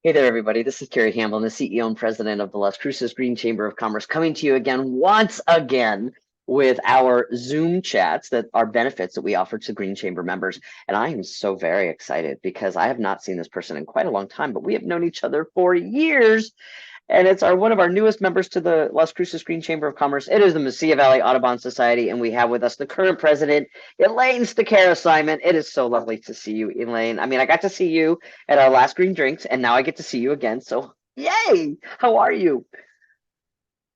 Hey there, everybody. This is Carrie Hamblen, the CEO and president of the Las Cruces Green Chamber of Commerce, coming to you again, once again, with our Zoom chats that are benefits that we offer to Green Chamber members. And I am so very excited because I have not seen this person in quite a long time, but we have known each other for years. And it's one of our newest members to the Las Cruces Green Chamber of Commerce. It is the Mesilla Valley Audubon Society, and we have with us the current president, Elaine Stachera Simon. It is so lovely to see you, Elaine. I mean, I got to see you at our last Green Drinks, and now I get to see you again. So, yay! How are you?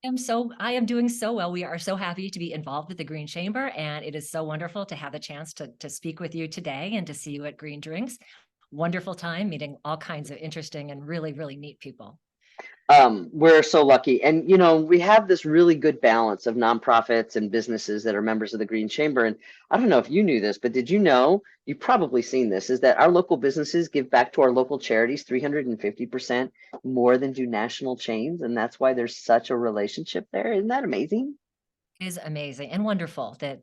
I am doing so well. We are so happy to be involved with the Green Chamber, and it is so wonderful to have the chance to speak with you today and to see you at Green Drinks. Wonderful time meeting all kinds of interesting and really, really neat people. We're so lucky. And, we have this really good balance of nonprofits and businesses that are members of the Green Chamber. And I don't know if you knew this, but did you know, you've probably seen this, is that our local businesses give back to our local charities 350% more than do national chains. And that's why there's such a relationship there. Isn't that amazing? It is amazing and wonderful that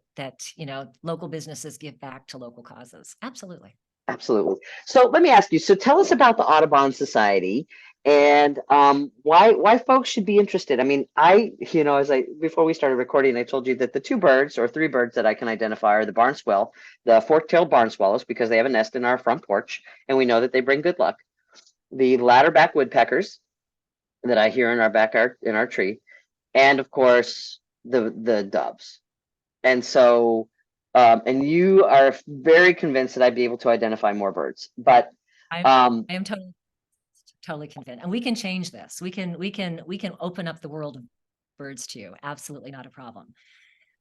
local businesses give back to local causes. Absolutely. Absolutely. So let me ask you, so tell us about the Audubon Society and why folks should be interested. I mean, as I before we started recording, I told you that the two birds or three birds that I can identify are the barn swell, the fork-tailed barn swallows, because they have a nest in our front porch, and we know that they bring good luck. The ladderback woodpeckers that I hear in our backyard in our tree, and of course the doves. And so, and you are very convinced that I'd be able to identify more birds. But I, um, I am totally convinced, and we can change this. We can open up the world of birds to you. Absolutely not a problem.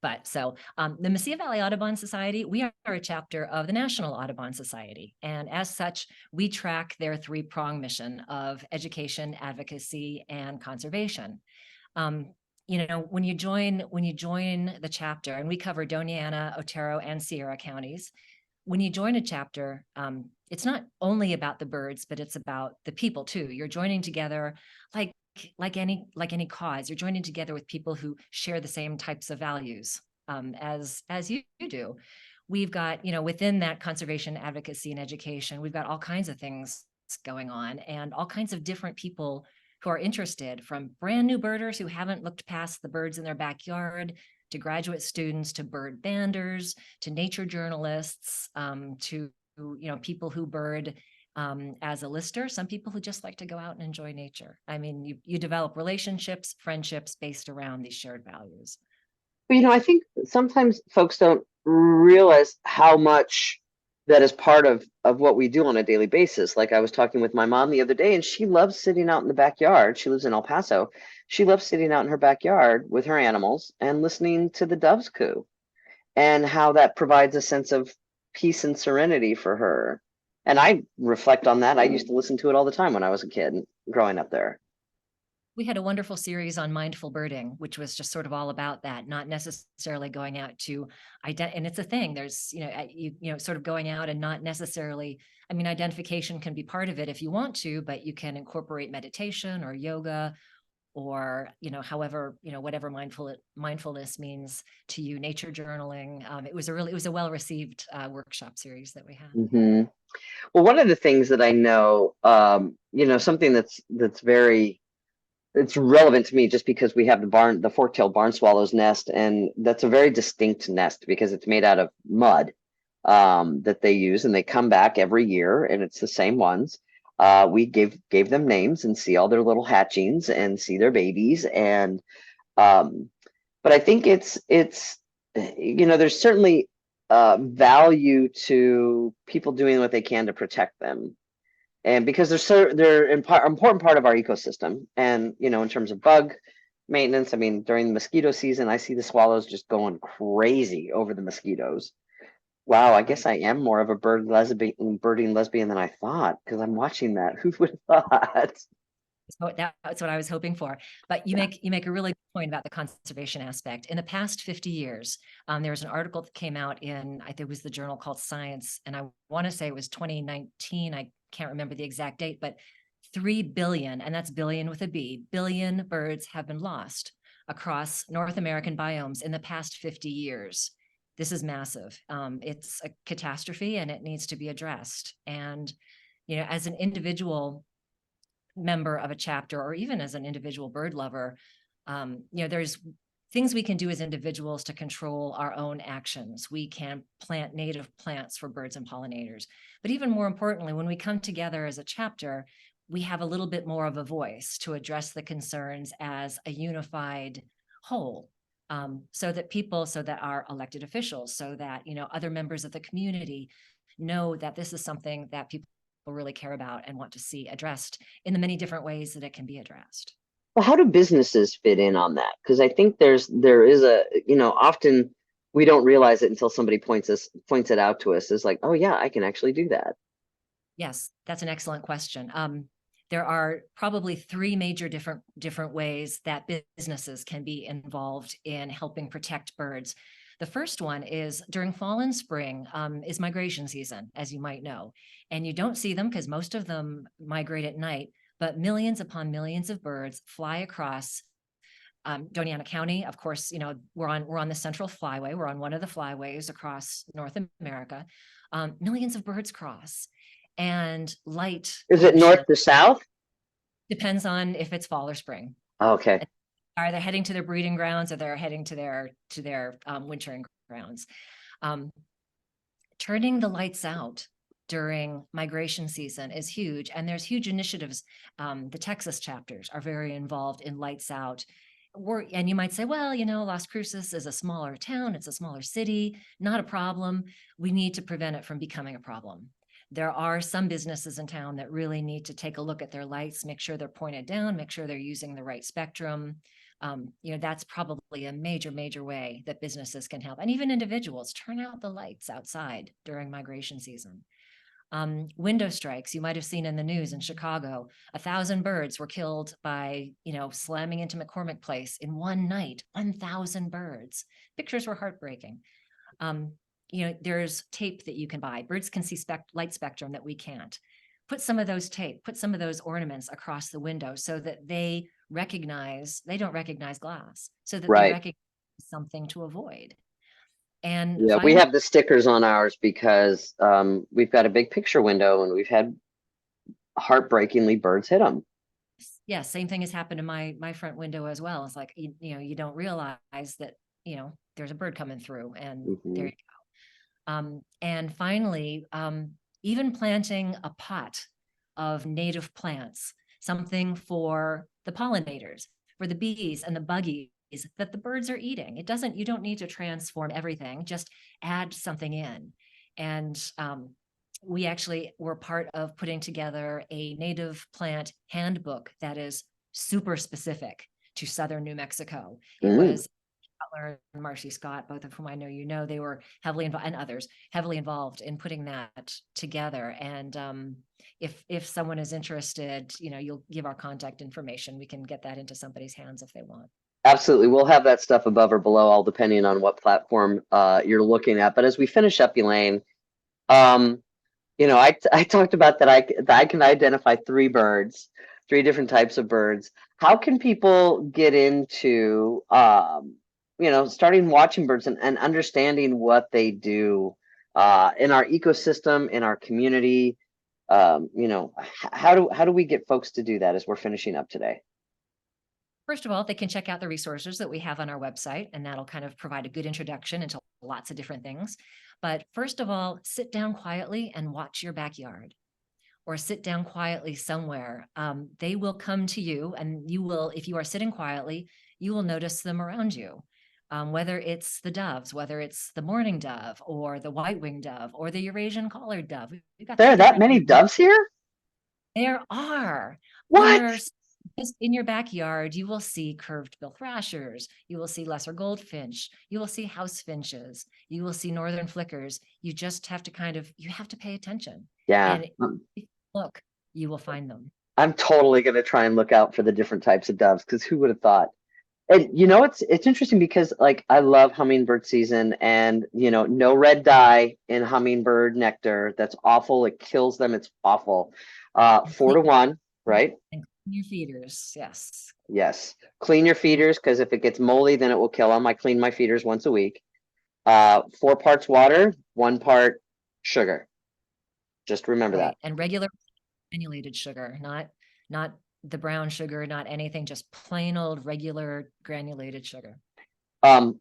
But the Mesilla Valley Audubon Society, we are a chapter of the National Audubon Society. And as such, we track their three-prong mission of education, advocacy, and conservation. When you join the chapter, and we cover Doña Ana, Otero, and Sierra counties, when you join a chapter, it's not only about the birds, but it's about the people too. You're joining together like any cause. You're joining together with people who share the same types of values as you do. We've got, within that conservation, advocacy, and education, we've got all kinds of things going on and all kinds of different people who are interested, from brand new birders who haven't looked past the birds in their backyard, to graduate students, to bird banders, to nature journalists, to people who bird as a lister, some people who just like to go out and enjoy nature. I mean, you develop relationships, friendships based around these shared values. but, I think sometimes folks don't realize how much that is part of what we do on a daily basis. Like I was talking with my mom the other day, and she loves sitting out in the backyard. She lives in El Paso. She loves sitting out in her backyard with her animals and listening to the doves coo, and how that provides a sense of peace and serenity for her. And I reflect on that. I used to listen to it all the time when I was a kid growing up there. We had a wonderful series on mindful birding, which was just sort of all about that, not necessarily going out to and it's a thing. There's, sort of going out and not necessarily, I mean, identification can be part of it if you want to, but you can incorporate meditation or yoga or, however, whatever mindfulness means to you, nature journaling. It was a well-received workshop series that we had. Mm-hmm. Well, one of the things that I know, something that's very it's relevant to me just because we have the fork-tailed barn swallow's nest, and that's a very distinct nest because it's made out of mud that they use, and they come back every year, and it's the same ones. We gave them names and see all their little hatchings and see their babies, and but I think it's there's certainly value to people doing what they can to protect them, and because they're an important part of our ecosystem. And in terms of bug maintenance, I mean, during the mosquito season, I see the swallows just going crazy over the mosquitoes. Wow, I guess I am more of a birding lesbian than I thought, because I'm watching that. Who would have thought? So that's what I was hoping for. But you Yeah. make a really good point about the conservation aspect. In the past 50 years, there was an article that came out in, I think it was the journal called Science, and I want to say it was 2019. I can't remember the exact date, but 3 billion, and that's billion with a B, billion birds have been lost across North American biomes in the past 50 years. This is massive. It's a catastrophe and it needs to be addressed. And, as an individual, member of a chapter, or even as an individual bird lover, there's things we can do as individuals to control our own actions. We can plant native plants for birds and pollinators. But even more importantly, when we come together as a chapter, we have a little bit more of a voice to address the concerns as a unified whole. So that our elected officials, so that, other members of the community know that this is something that people really care about and want to see addressed in the many different ways that it can be addressed. Well, how do businesses fit in on that? Because I think there is a, often we don't realize it until somebody points it out to us. It's like, oh yeah, I can actually do that. Yes, that's an excellent question. There are probably three major different ways that businesses can be involved in helping protect birds. The first one is during fall and spring is migration season, as you might know, and you don't see them because most of them migrate at night, but millions upon millions of birds fly across Doñana County. Of course, we're on the Central Flyway. We're on one of the flyways across North America. Millions of birds cross, and light. Is it north to south? Depends on if it's fall or spring. Okay. Are they heading to their breeding grounds, or they're heading to their wintering grounds? Turning the lights out during migration season is huge, and there's huge initiatives. The Texas chapters are very involved in lights out. And you might say, well, Las Cruces is a smaller town, it's a smaller city, not a problem. We need to prevent it from becoming a problem. There are some businesses in town that really need to take a look at their lights, make sure they're pointed down, make sure they're using the right spectrum. That's probably a major way that businesses can help. And even individuals, turn out the lights outside during migration season. Window strikes, you might have seen in the news in Chicago, 1,000 birds were killed by, slamming into McCormick Place in one night, 1,000 birds. Pictures were heartbreaking. There's tape that you can buy. Birds can see light spectrum that we can't. Put some of those ornaments across the window so that they don't recognize glass, so that they recognize something to avoid. And yeah, we have the stickers on ours because we've got a big picture window and we've had heartbreakingly birds hit them. Yeah, same thing has happened to my front window as well. It's like, you don't realize that, there's a bird coming through, and there you go. And finally, even planting a pot of native plants, something for the pollinators, for the bees and the buggies that the birds are eating. You don't need to transform everything, just add something in. And we actually were part of putting together a native plant handbook that is super specific to southern New Mexico. It was Butler and Marcy Scott, both of whom I know, they were heavily involved, and others heavily involved in putting that together. And if someone is interested, you'll give our contact information. We can get that into somebody's hands if they want. Absolutely. We'll have that stuff above or below, all depending on what platform you're looking at. But as we finish up, Elaine, I talked about that I can identify three different types of birds. How can people get into, starting watching birds and understanding what they do in our ecosystem, in our community? How do we get folks to do that as we're finishing up today? First of all, they can check out the resources that we have on our website, and that'll kind of provide a good introduction into lots of different things. But first of all, sit down quietly and watch your backyard, or sit down quietly somewhere. They will come to you, and if you are sitting quietly, you will notice them around you. Whether it's the doves, whether it's the mourning dove, or the white-winged dove, or the Eurasian collared dove. There are that many doves here? There are. What? In your backyard, you will see curved-bill thrashers, you will see lesser goldfinch, you will see house finches, you will see northern flickers. You just have to you have to pay attention. Yeah. And if you look, you will find them. I'm totally going to try and look out for the different types of doves, because who would have thought? And it's interesting because I love hummingbird season, and no red dye in hummingbird nectar. That's awful. It kills them. It's awful. 4 to 1, right? And clean your feeders. Yes. Yes. Clean your feeders, because if it gets moldy, then it will kill them. I clean my feeders once a week. 4 parts water, 1 part sugar. Just remember that. And regular granulated sugar, not not the brown sugar, not anything, just plain old regular granulated sugar.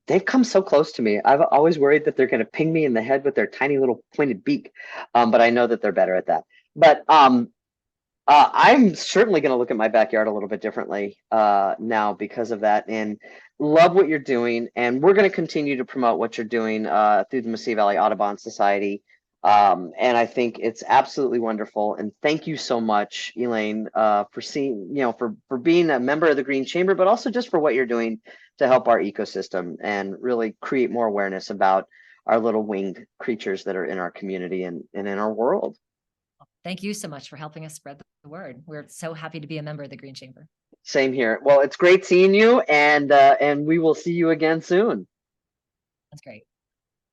They've come so close to me. I've always worried that they're going to ping me in the head with their tiny little pointed beak. But I know that they're better at that. But I'm certainly going to look at my backyard a little bit differently now because of that, and love what you're doing. And we're going to continue to promote what you're doing through the Mesilla Valley Audubon Society. And I think it's absolutely wonderful. And thank you so much, Elaine, for seeing, for being a member of the Green Chamber, but also just for what you're doing to help our ecosystem and really create more awareness about our little winged creatures that are in our community and in our world. Thank you so much for helping us spread the word. We're so happy to be a member of the Green Chamber. Same here. Well, it's great seeing you, and we will see you again soon. That's great.